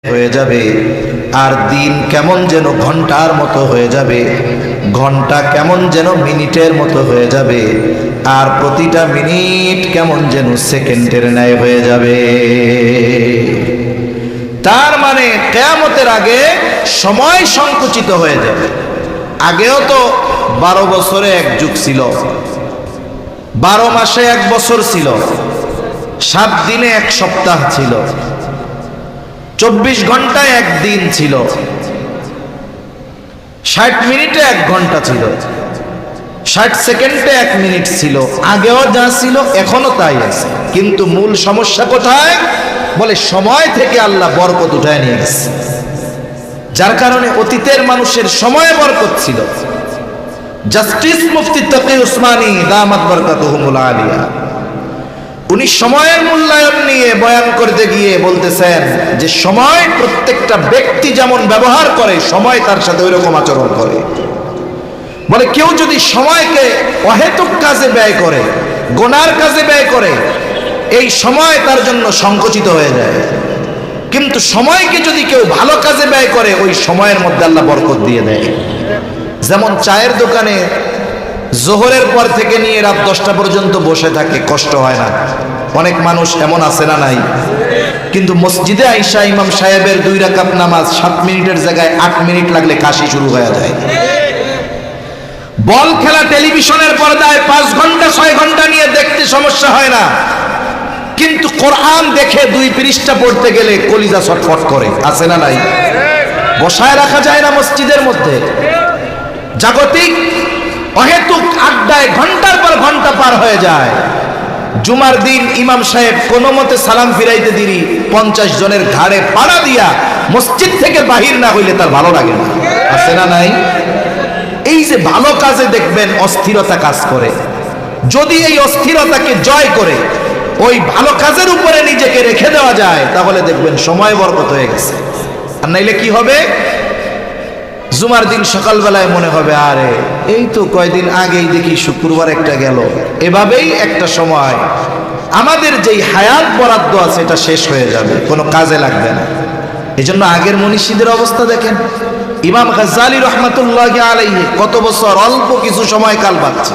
হয়ে যাবে, আর দিন কেমন যেন ঘন্টার মতো হয়ে যাবে, ঘন্টা কেমন যেন মিনিটের মতো হয়ে যাবে, আর প্রতিটা মিনিট কেমন যেন সেকেন্ডের ন্যায় হয়ে যাবে। তার মানে কিয়ামতের আগে সময় সংকুচিত হয়ে যাবে। আগেও তো 12 বছরে এক যুগ ছিল, 12 মাসে এক বছর ছিল, 7 দিনে এক সপ্তাহ ছিল, 24 ঘন্টায় এক দিন ছিল, 60 মিনিটে 1 ঘন্টা ছিল, 60 সেকেন্ডে 1 মিনিট ছিল। আগেও যা ছিল এখনো তাই আছে, কিন্তু মূল সমস্যা কোথায়? বলে সময় থেকে আল্লাহ বরকত উঠায় নিয়ে গেছে, যার কারণে অতীতের মানুষের সময়ে বরকত ছিল। জাস্টিস মুফতি তাকি উসমানী দামাত বরকাতুহুমুল আলিয়া, উনি সময়ের মূল্যায়ন নিয়ে বয়ান করতে গিয়ে বলতেছেন যে সময় প্রত্যেকটা ব্যক্তি যেমন ব্যবহার করে, সময় তার সাথে ওইরকম আচরণ করে। বলে কেউ যদি সময়কে অহেতুক কাজে ব্যয় করে, গুনার কাজে ব্যয় করে, এই সময় তার জন্য সংকুচিত হয়ে যায়। কিন্তু সময়কে যদি কেউ ভালো কাজে ব্যয় করে, ওই সময়ের মধ্যে আল্লাহ বরকত দিয়ে দেয়। যেমন চায়ের দোকানে জোহরের পর থেকে নিয়ে রাত 10টা পর্যন্ত বসে থাকে, কষ্ট হয় না? অনেক মানুষ এমন আছে না নাই? কিন্তু মসজিদে আইসা ইমাম সাহেবের 2 রাকাত নামাজ 7 মিনিটের জায়গায় 8 মিনিট লাগলে কাশি শুরু হয়ে যায়। বল খেলা টেলিভিশনের পর্দায় 5 ঘন্টা 6 ঘন্টা নিয়ে দেখতে সমস্যা হয় না, কিন্তু কোরআন দেখে 2 পৃষ্ঠা পড়তে গেলে কলিজা ছটফট করে, আছে না নাই? বসায় রাখা যায় না মসজিদের মধ্যে। জাগতিক অহেতুক আড্ডায় ঘন্টার পর ঘন্টা পার হয়ে যায়। জুমার দিন ইমাম সাহেব কোনো মতে সালাম ফিরাইতে দিলি 50 জনের ঘাড়ে পাড়া দিয়া মসজিদ থেকে বাহির না হইলে তার ভালো লাগে না, আছে না নাই? এই যে ভালো কাজে দেখবেন অস্থিরতা কাজ করে, যদি এই অস্থিরতাকে জয় করে ওই ভালো কাজের উপরে নিজেকে রেখে দেওয়া যায়, তাহলে দেখবেন সময় বরকত হয়ে গেছে। আর নাইলে কি হবে? জুমার দিন সকালবেলায় মনে হবে আরে এই তো কয়দিন আগেই দেখি শুক্রবার একটা গেল, এভাবেই একটা সময় আমাদের যেই হায়াত বরাদ্দ আছে এটা শেষ হয়ে যাবে, কোনো কাজে লাগবে না। এই জন্য আগের মনীষীদের অবস্থা দেখেন। ইমাম গাজ্জালী রহমাতুল্লাহি আলাইহি কত বছর, অল্প কিছু সময় কাল বাঁচছে,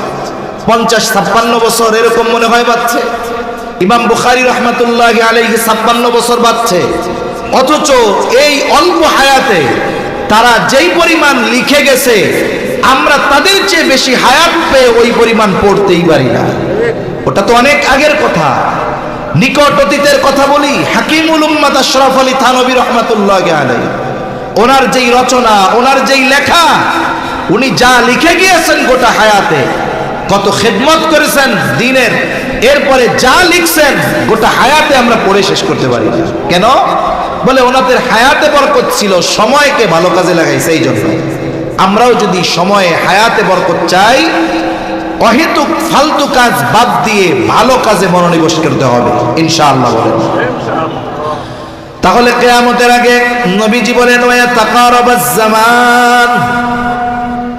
50-56 বছর এরকম মনে হয় বাঁচছে। ইমাম বুখারী রহমাতুল্লাহি আলাইহি 56 বছর বাঁচছে, অথচ এই অল্প হায়াতে তারা যেই পরিমাণ লিখে গেছে, আমরা তাদের চেয়ে বেশি হায়াত পেয়ে ওই পরিমাণ পড়তেই পারি না। ওটা তো অনেক আগের কথা। নিকট অতীতের কথা বলি, হাকিমুল উম্মাত আশরাফ আলী থানভী রহমাতুল্লাহি আলাইহি, ওনার যেই রচনা, ওনার যেই লেখা, উনি যা লিখে গিয়েছেন গোটা হায়াতে, কত খেদমত করেছেন দ্বীনের, এরপরে যা লিখছেন গোটা হায়াতে আমরা পড়ে শেষ করতে পারি না। কেন? বলে ওনাদের হায়াতে বরকত ছিল, সময়কে ভালো কাজে লাগাইছে। এই জন্য আমরাও যদি সময়ে হায়াতে বরকত চাই, অহেতুক ফালতু কাজ বাদ দিয়ে ভালো কাজে মনোনিবেশ করতে হবে ইনশাআল্লাহ। বলেন তাহলে কিয়ামতের আগে নবীজি বলেন ওয়া তাকারাবাজ জামান,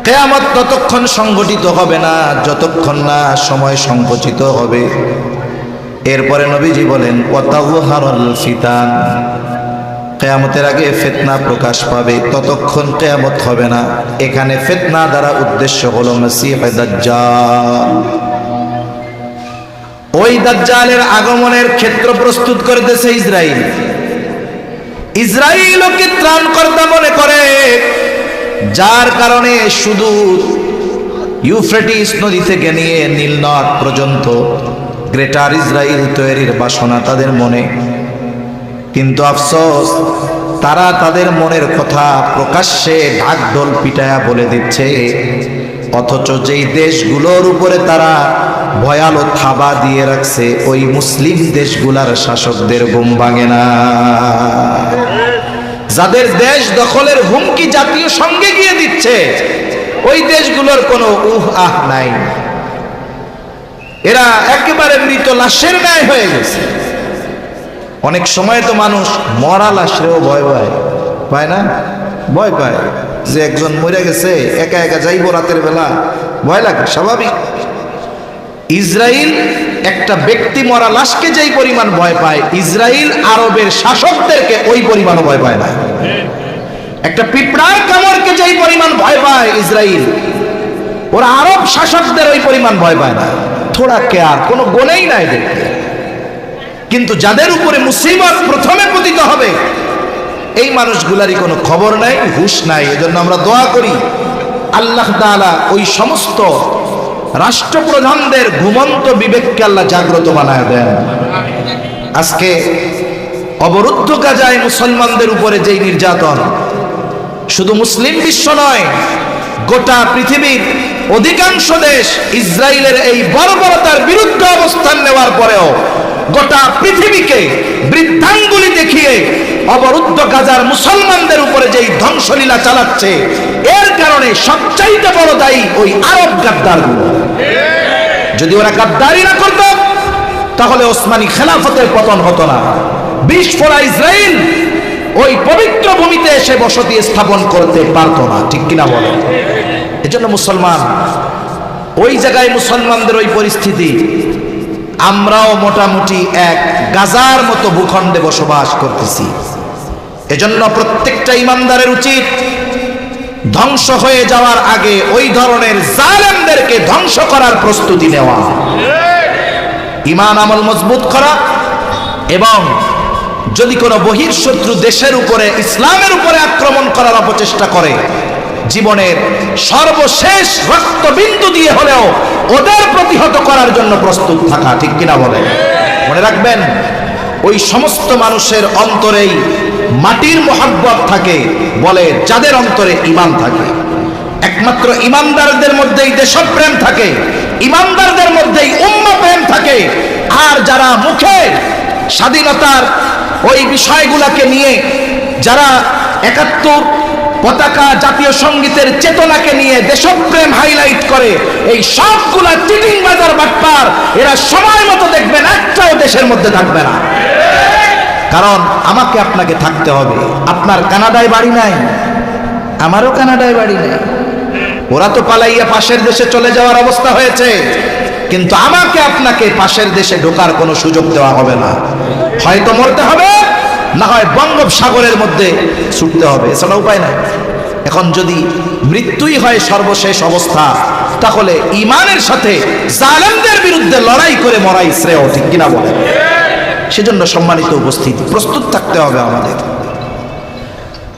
কিয়ামত ততক্ষণ সংঘটিত হবে না যতক্ষণ না সময় সংকুচিত হবে। এরপরে নবীজি বলেন ওয়া তাযহারুল ফিতান, কিয়ামতের আগে ফিতনা প্রকাশ পাবে, ততক্ষণ কিয়ামত হবে না। এখানে ফিতনা দ্বারা উদ্দেশ্য হলো মসিহ দাজ্জাল। ওই দাজ্জালের আগমনের ক্ষেত্র প্রস্তুত করতেছে ইসরাইল। ইসরাইল ওকে ত্রাণকর্তা মনে করে, যার কারণে শুধু ইউফ্রেটিস নদী থেকে নিয়ে নীল নদ পর্যন্ত গ্রেটার ইসরাইল তৈরির বাসনা তাদের মনে। কিন্তু আফসোস, তারা তাদের মনের কথা প্রকাশ্যে ঢাকঢোল পিটায়া বলে দিচ্ছে, অথচ যেই দেশগুলোর উপরে তারা ভয়ালো থাবা দিয়ে রাখছে, ওই মুসলিম দেশগুলার শাসকদের ঘুম ভাঙে না। যাদের দেশ দখলের হুমকি জাতীয় সঙ্গে গিয়ে দিচ্ছে, ওই দেশগুলোর কোনো আহ নাই। এরা একেবারে মৃত লাশের ন্যায় হয়ে গেছে। অনেক সময় তো মানুষ মরা লাশেও ভয় পায় না? ভয় পায় যে একজন মরে গেছে, একা একা যাইব রাতের বেলা, ভয় লাগে, স্বাভাবিক। ইসরাইল একটা ব্যক্তি মরা লাশকে যেই পরিমাণ ভয় পায়, ইসরাইল আরবের শাসকদেরকে ওই পরিমাণ ভয় পায় না। একটা পিঁপড়ার কামড়কে যেই পরিমাণ ভয় পায় ইসরাইল, ওরা আরব শাসকদের ওই পরিমাণ ভয় পায় না। থোড়া কেয়ার, কোনো গোনেই নাই দেখতে। কিন্তু যাদের উপরে মুসিবত প্রথমে পতিত হবে, এই মানুষগুলারই কোনো খবর নাই, হুঁশ নাই। এজন্য আমরা দোয়া করি আল্লাহ তাআলা ওই সমস্ত রাষ্ট্রপ্রধানদের ঘুমন্ত বিবেককে আল্লাহ জাগ্রত বানায় দেন। আজকে অবরুদ্ধ গাজায় মুসলমানদের উপরে যেই নির্যাতন, শুধু মুসলিম বিশ্ব নয়, গোটা পৃথিবীর অধিকাংশ দেশ ইসরায়েলের এই বর্বরতার বিরুদ্ধে অবস্থান নেওয়ার পরেও গোটা পৃথিবীকে বৃদ্ধাঙ্গুলি দেখিয়ে অবরুদ্ধ গাজার মুসলমানদের উপরে যেই ধ্বংসলীলা চালাচ্ছে, এর কারণে সবচাইতে বড় দায়ী ওই আরব গাদ্দারগুলো। যদি ওরা গাদ্দারি না করত, তাহলে ওসমানী খেলাফতের পতন হতো না। বিস্ফোরা ইসরায়েল ওই পবিত্র ভূমিতে এসে বসতি স্থাপন করতে পারত না, ঠিক কিনা বলেন? এজন্য মুসলমান, ওই জায়গায় মুসলমানদের ওই পরিস্থিতি, আমরাও মোটামুটি এক গাজার মতো ভূখণ্ডে বসবাস করতেছি। এজন্য প্রত্যেকটা ইমানদারের উচিত ধ্বংস হয়ে যাওয়ার আগে ওই ধরনের জালেমদেরকে ধ্বংস করার প্রস্তুতি নেওয়া, ঈমান আমল মজবুত করা, এবং যদি কোনো বহির্শত্রু দেশের উপরে, ইসলামের উপরে আক্রমণ করার অপচেষ্টা করে, জীবনের সর্বশেষ রক্তবিন্দু দিয়ে হলেও ওদের প্রতিহত করার জন্য প্রস্তুত থাকা, ঠিক কিনা বলেন? মনে রাখবেন, ওই সমস্ত মানুষের অন্তরেই মাটির মোহাব্বত থাকে, বলে যাদের অন্তরে ঈমান থাকে। একমাত্র ঈমানদারদের মধ্যেই দেশপ্রেম থাকে, ঈমানদারদের মধ্যেই উম্মাহ প্রেম থাকে। আর যারা মুখে স্বাধীনতার ওই বিষয়গুলোকে নিয়ে, যারা ৭১ পতাকা, জাতীয় সঙ্গীতের চেতনাকে নিয়ে দেশপ্রেম হাইলাইট করে, এই সবগুলা চিটিং বাজার বাটপার, এরা সময় মতো দেখবেন একটাও দেশের মধ্যে থাকবে না। কারণ আমাকে আপনাকে থাকতে হবে। আপনার কানাডায় বাড়ি নাই, আমারও কানাডায় বাড়ি নাই। ওরা তো পালাইয়া পাশের দেশে চলে যাওয়ার অবস্থা হয়েছে, কিন্তু আমাকে আপনাকে পাশের দেশে ঢোকার কোনো সুযোগ দেওয়া হবে না। হয়তো মরতে হবে, না হয় বঙ্গোপসাগরের মধ্যে ছুটতে হবে, এছাড়া উপায় নাই। এখন যদি মৃত্যুই হয় সর্বশেষ অবস্থা, তাহলে ঈমানের সাথে জালেমদের বিরুদ্ধে লড়াই করে মরাই শ্রেয়, ঠিক কিনা বলেন? সেজন্য সম্মানিত উপস্থিতি, প্রস্তুত থাকতে হবে আমাদের।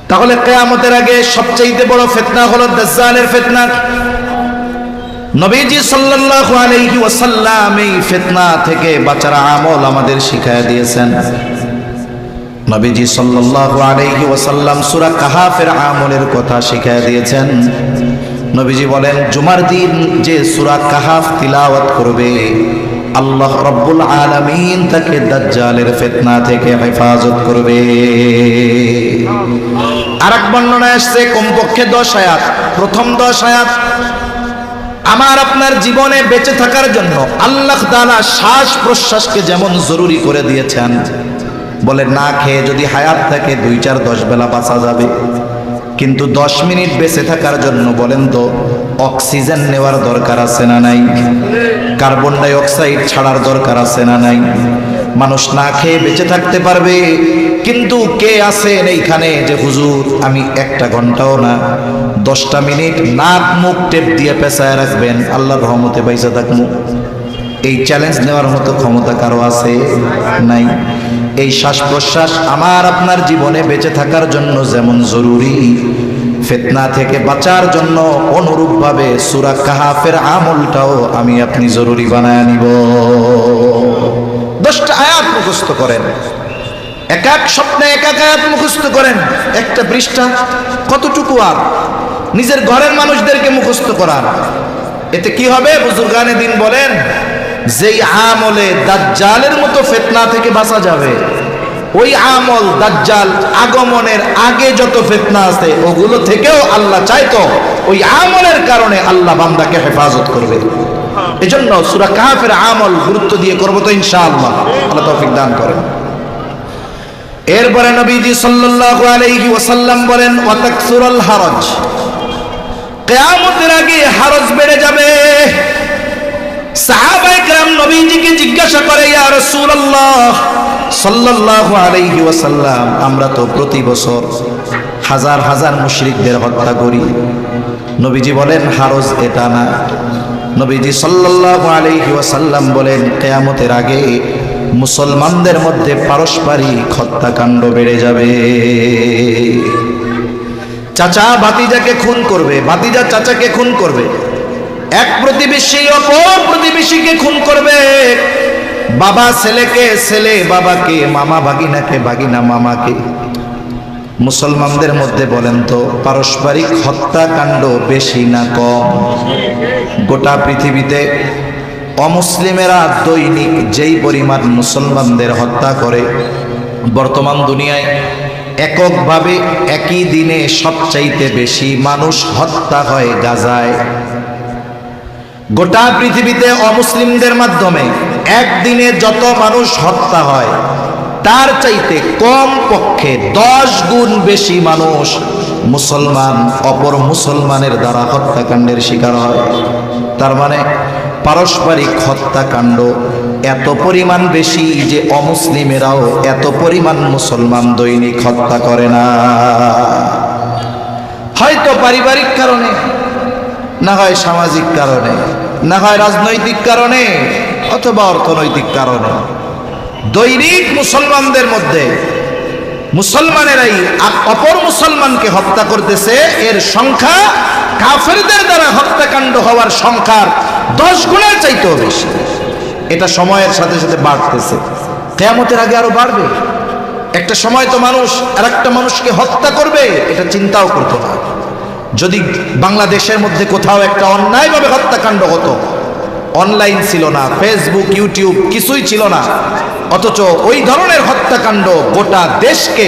তাহলে কিয়ামতের আগে সবচেয়ে বড় ফিতনা হলো দাজ্জালের ফিতনা। নবীজি সাল্লাল্লাহু আলাইহি ওয়াসাল্লাম এই ফিতনা থেকে বাঁচার আমল আমাদের শিখায়া দিয়েছেন। নবীজি সাল্লাল্লাহু আলাইহি ওয়াসাল্লাম সূরা কাহাফের আমলের কথা শিখায়া দিয়েছেন। নবীজি বলেন, জুমার দিন যে সূরা কাহাফ তিলাওয়াত করবে, আল্লাহ রাব্বুল আলামিন তাকে দাজ্জালের ফিতনা থেকে হেফাজত করবে। আরেক বর্ণনায় আসছে কমপক্ষে 10 আয়াত। প্রথম 10 আয়াত আমার আপনার জীবনে বেঁচে থাকার জন্য আল্লাহ তাআলা শ্বাস প্রশ্বাসকে যেমন জরুরি করে দিয়েছেন, বলে না খেয়ে যদি হায়াত থাকে 2-4-10 বেলা বাঁচা যাবে, কিন্তু 10 মিনিট বেঁচে থাকার জন্য বলেন তো অক্সিজেন নেওয়ার দরকার আছে না নাই? কার্বন ডাই অক্সাইড ছাড়ার দরকার আছে না নাই? মানুষ না খেয়ে বেঁচে থাকতে পারবে, কিন্তু কে আছেন এইখানে যে হুজুর আমি 1 ঘন্টাও না 10টা মিনিট নাক মুখ টেপ দিয়ে পেঁচায় রাখবেন, আল্লাহর রহমতে বাইসা থাকবো? এই চ্যালেঞ্জ নেওয়ার মতো ক্ষমতা কারো আছে? নাই। এই শ্বাস প্রশ্বাস আমার আপনার জীবনে বেঁচে থাকার জন্য যেমন জরুরি, ফিতনা থেকে বাঁচার জন্য অনুরূপভাবে সূরা কাহাফের আমলটাও আমি আপনি জরুরি বানায় নিব। 10টা আয়াত মুখস্থ করেন, এক এক স্বপ্নে এক এক আয়াত মুখস্থ করেন। একটা পৃষ্ঠা কতটুকু? আর নিজের ঘরের মানুষদেরকে মুখস্থ করার, এতে কি হবে? বুজুর্গানে দিন বলেন, যেই আমলে দাজ্জালের মতো ফিতনা থেকে বাঁচা যাবে, ওই আমল দাজ্জাল আগমনের আগে যত ফিতনা আছে ওগুলো থেকেও আল্লাহ চাইতো ওই আমলের কারণে আল্লাহ বান্দাকে হেফাজত করবে। এজন্য সূরা কাহাফের আমল গুরুত্ব দিয়ে করব তো ইনশাআল্লাহ, আল্লাহ তৌফিক দান করেন। এরপরে নবীজি সাল্লাল্লাহু আলাইহি ওয়াসাল্লাম বলেন, ওয়া তাকসুরুল হারাজ, কিয়ামতের আগে হারজ বেড়ে যাবে। সাহাবায়ে কেরাম নবীজিকে জিজ্ঞাসা করে, ইয়া রাসূলুল্লাহ সাল্লাল্লাহু আলাইহি ওয়াসাল্লাম, আমরা তো প্রতি বছর হাজার হাজার মুশরিকদের হত্যা করি। নবীজি বলেন, হারজ এটা না। নবীজি সাল্লাল্লাহু আলাইহি ওয়াসাল্লাম বলেন, কিয়ামতের আগে মুসলমানদের মধ্যে পারস্পরিক হত্যাকাণ্ড বেড়ে যাবে। চাচা ভাতিজাকে খুন করবে, ভাতিজা চাচাকে খুন করবে, এক প্রতিবেশী অপর প্রতিবেশীকে খুন করবে, বাবা ছেলেকে, ছেলে বাবাকে, মামা ভাগিনাকে, ভাগিনা মামাকে। মুসলমানদের মধ্যে বলেন তো পারস্পরিক হত্যাকাণ্ড বেশি না কম? গোটা পৃথিবীতে অমুসলিমেরা দৈনিক যেই পরিমাণ মুসলমানদের হত্যা করে, বর্তমান দুনিয়ায় এককভাবে একই দিনে সবচাইতে বেশি মানুষ হত্যা হয় গাজায়। গোটা পৃথিবীতে অমুসলিমদের মাধ্যমে একদিনে যত মানুষ হত্যা হয়, তার চাইতে কম পক্ষে 10 গুণ বেশি মানুষ মুসলমান অপর মুসলমানের দ্বারা হত্যাকাণ্ডের শিকার হয়। তার মানে পারস্পরিক হত্যাকাণ্ড এত পরিমাণ বেশি যে অমুসলিমেরাও এত পরিমাণ মুসলমান দৈনিক হত্যা করে না। হয়তো পারিবারিক কারণে, না হয় সামাজিক কারণে, না হয় রাজনৈতিক কারণে, অথবা অর্থনৈতিক কারণে দৈনিক মুসলমানদের মধ্যে মুসলমানেরাই অপর মুসলমানকে হত্যা করতেছে। এর সংখ্যা কাফেরদের দ্বারা হত্যাকাণ্ড হওয়ার সংখ্যার 10 গুণের চাইতেও বেশি। এটা সময়ের সাথে সাথে বাড়তেছে, কিয়ামতের আগে আরো বাড়বে। একটা সময় তো মানুষ আর একটা মানুষকে হত্যা করবে, এটা চিন্তাও করতো না। যদি বাংলাদেশের মধ্যে কোথাও একটা অন্যায়ভাবে হত্যাকাণ্ড হতো, অনলাইন ছিল না, ফেসবুক ইউটিউব কিছুই ছিল না, অথচ ওই ধরনের হত্যাকাণ্ড গোটা দেশকে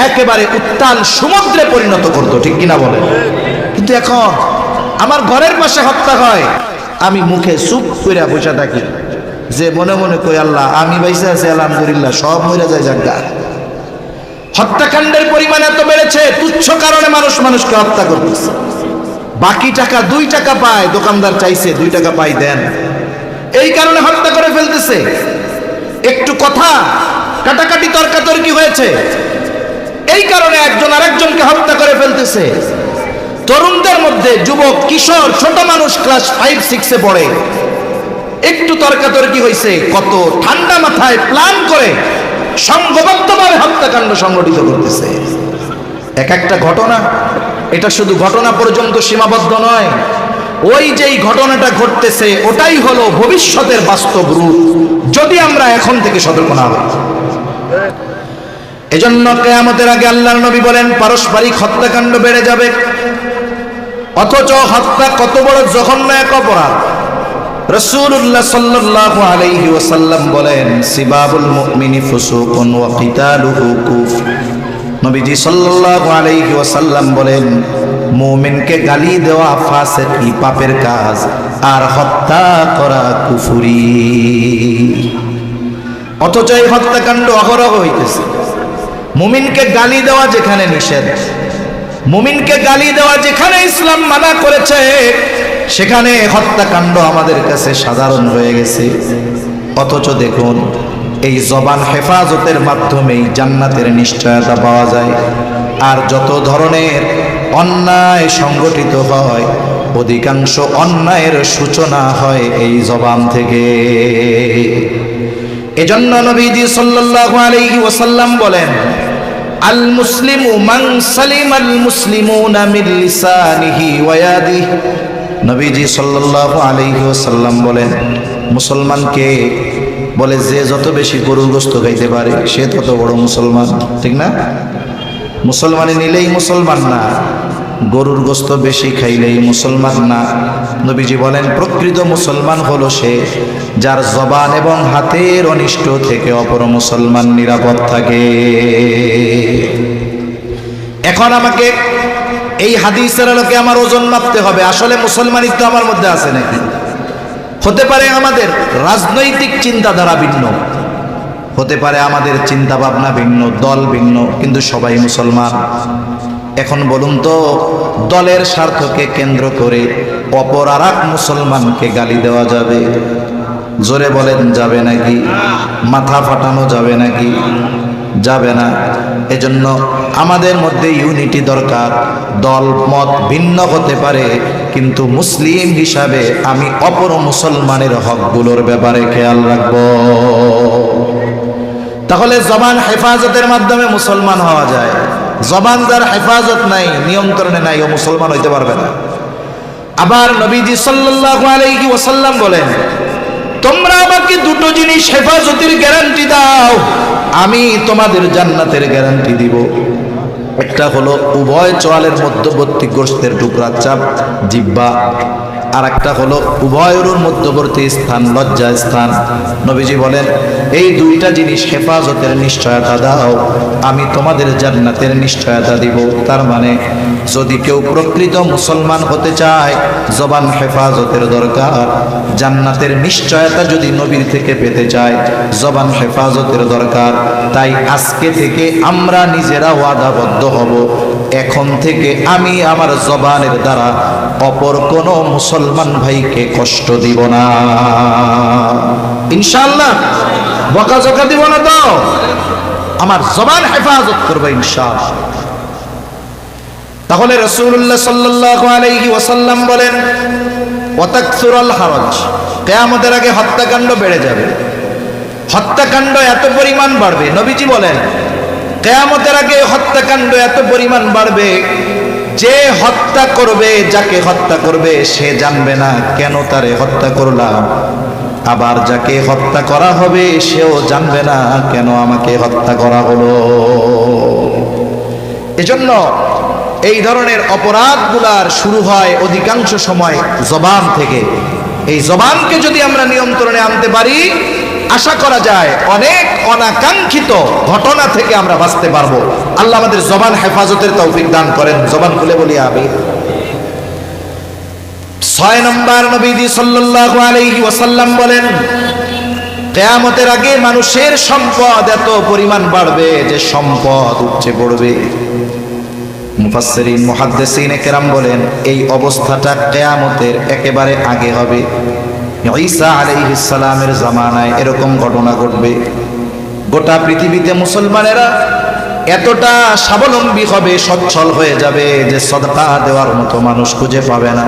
একেবারে উত্তাল সমুদ্রে পরিণত করতো, ঠিক কিনা বলেন? কিন্তু এখন আমার ঘরের পাশে হত্যা হয়, আমি মুখে চুপ করে বসে থাকি, যে মনে মনে কই আল্লাহ আমি বাইসে আছি আলহামদুলিল্লাহ, সব মরে যায় জায়গা। হত্যাকাণ্ডের পরিমাণ এত বেড়েছে, তুচ্ছ কারণে মানুষ মানুষকে হত্যা করতেছে। বাকি টাকা 2 টাকা পায়, দোকানদার চাইছে 2 টাকা পাই দেন, এই কারণে হত্যা করে ফেলতেছে। একটু কথা কাটাকাটি তর্কাতর্কি হয়েছে, এই কারণে একজন আরেকজনকে হত্যা করে ফেলতেছে। তরুণদের মধ্যে যুবক কিশোর ছোট মানুষ ক্লাস 5-6 পড়ে, একটু তর্কাতর্কি হয়েছে, কত ঠান্ডা মাথায় প্ল্যান করে সংঘবদ্ধভাবে হত্যাকাণ্ড সংগঠিত করতেছে। এক একটা ঘটনা, এটা শুধু ঘটনা পর্যন্ত সীমাবদ্ধ নয়, ওই যেই ঘটনাটা ঘটতেছে ওটাই হলো ভবিষ্যতের বাস্তব রূপ, যদি আমরা এখন থেকে সতর্ক না হই। এজন্য কিয়ামতের আগে আল্লাহর নবী বলেন পারস্পরিক হত্যাকাণ্ড বেড়ে যাবে। অথচ হত্যা কত বড় জঘন্য এক অপরাধ। রাসূলুল্লাহ সাল্লাল্লাহু আলাইহি ওয়াসাল্লাম বলেন, সিবাবুল মুমিনি ফুসুকুন ওয়া কিতালুহু কুফর। নবীজি সাল্লাল্লাহু আলাইহি ওয়াসাল্লাম বলেন, মুমিনকে গালি দেওয়া ফাসিকি পাপের কাজ, আর হত্যা করা কুফরি। অথচ এই হত্যাকাণ্ড অহরহ হইতেছে। মুমিনকে গালি দেওয়া যেখানে নিষেধ, মুমিনকে গালি দেওয়া যেখানে ইসলাম মানা করেছে, সেখানে হত্যাকাণ্ড আমাদের কাছে সাধারণ হয়ে গেছে। অথচ দেখুন, এই জবান হেফাজতের মাধ্যমেই জান্নাতের নিশ্চয়তা পাওয়া যায়। আর যত ধরনের অন্যায় সংগঠিত হয়, অধিকাংশ অন্যায়ের সূচনা হয় এই জবান থেকে। এজন্য নবীজি সাল্লাল্লাহু আলাইহি ওয়াসাল্লাম বলেন, আল মুসলিমু মান সালিমাল মুসলিমুনা মিন লিসানিহি ওয়া ইয়াদিহি। নবীজি সাল্লাল্লাহু আলাইহি ওয়াসাল্লাম বলেন, মুসলমানকে বলে যে যত বেশি গরুর গোশত খাইতে পারে সে তত বড় মুসলমান, ঠিক না? মুসলমানে নিলেই মুসলমান না, গরুর গোশত বেশি খাইলেই মুসলমান না। নবীজি বলেন প্রকৃত মুসলমান হলো সে যার জবান এবং হাতের অনিষ্ট থেকে অপর মুসলমান নিরাপদ থাকে। এখন আমাকে এই হাদিসের আলোকে আমার ওজন মাপতে হবে, আসলে মুসলমানিত্ব আমার মধ্যে আছে নাকি। হতে পারে আমাদের রাজনৈতিক চিন্তাধারা ভিন্ন, হতে পারে আমাদের চিন্তা ভাবনা ভিন্ন, দল ভিন্ন, কিন্তু সবাই মুসলমান। এখন বলুন তো, দলের স্বার্থকে কেন্দ্র করে অপর আর এক মুসলমানকে গালি দেওয়া যাবে? জোরে বলেন, যাবে নাকি? মাথা ফাটানো যাবে নাকি? যাবে না। এজন্য আমাদের মধ্যে ইউনিটি দরকার। দল মত ভিন্ন হতে পারে, কিন্তু মুসলিম হিসাবে আমি অপর মুসলমানের হকগুলোর ব্যাপারে খেয়াল রাখব। তাহলে জবান হেফাজতের মাধ্যমে মুসলমান হওয়া যায়। জবান যার হেফাজত নাই, নিয়ন্ত্রণে নাই, ও মুসলমান হইতে পারবে না। আবার নবীজি সাল্লাল্লাহু আলাইহি ওয়াসাল্লাম বলেন, তোমরা আমাকে দুটো জিনিস হেফাজতের গ্যারান্টি দাও, আমি তোমাদের জান্নাতের গ্যারান্টি দিব। একটা হলো উভয় চোয়ালের মধ্যবর্তী গোশতের টুকরার চাপ, জিহ্বা। আর একটা হলো উভয়ের মধ্যবর্তী স্থান, লজ্জা স্থান। নবীজি বলেন, এই দুইটা জিনিস হেফাজতের নিশ্চয়তা দাও, আমি তোমাদের জান্নাতের নিশ্চয়তা দিব। তার মানে যদি কেউ প্রকৃত মুসলমান হতে চায়, জবান হেফাজতের দরকার। জান্নাতের নিশ্চয়তা যদি নবীর থেকে পেতে চায়, জবান হেফাজতের দরকার। তাই আজকে থেকে আমরা নিজেরা ওয়াদাবদ্ধ হব, এখন থেকে আমি আমার জবানের দ্বারা অপর কোন মুসলমান ভাইকে কষ্ট দিব না, ইনশাআল্লাহ। বকাঝকা দিব না তো, আমার জবান হেফাজত করবে ইনশাআল্লাহ। তাহলে রাসূলুল্লাহ সাল্লাল্লাহু আলাইহি ওয়াসাল্লাম বলেন, ওয়াতাকসুরুল হারাজ, কিয়ামতের আগে হত্যাকাণ্ড বেড়ে যাবে। হত্যাকাণ্ড এত পরিমাণ বাড়বে, নবীজি বলেন কিয়ামতের আগে হত্যাকাণ্ড এত পরিমাণ বাড়বে, যে হত্যা করবে, যাকে হত্যা করবে সে জানবে না কেন তারে হত্যা করলাম। আবার যাকে হত্যা করা হবে সেও জানবে না কেন আমাকে হত্যা করা হলো। এজন্য এই ধরনের অপরাধগুলার শুরু হয় অধিকাংশ সময় জবান থেকে। এই জবানকে যদি আমরা নিয়ন্ত্রণে আনতে পারি, আশা করা যায় অনেক অনাকাঙ্ক্ষিত ঘটনা থেকে আমরা বাঁচতে পারবো। আল্লাহ আমাদের জবান হেফাজতের তৌফিক দান করেন। জবান খুলে বলি আমি। 6 নম্বর, নবীজি সাল্লাল্লাহু আলাইহি ওয়াসাল্লাম বলেন, কিয়ামতের আগে মানুষের সম্পদ এত পরিমাণ বাড়বে যে সম্পদ উপচে পড়বে। মুফাসসিরিন মুহাদ্দিসিন কেরাম বলেন, এই অবস্থাটা কিয়ামতের একেবারে আগে হবে। ঈসা আলাইহিস সালামের জামানায় এরকম ঘটনা ঘটবে। গোটা পৃথিবীতে মুসলমানেরা এতটা স্বাবলম্বী হবে, সচ্ছল হয়ে যাবে যে সাদকা দেওয়ার মতো মানুষ খুঁজে পাবে না।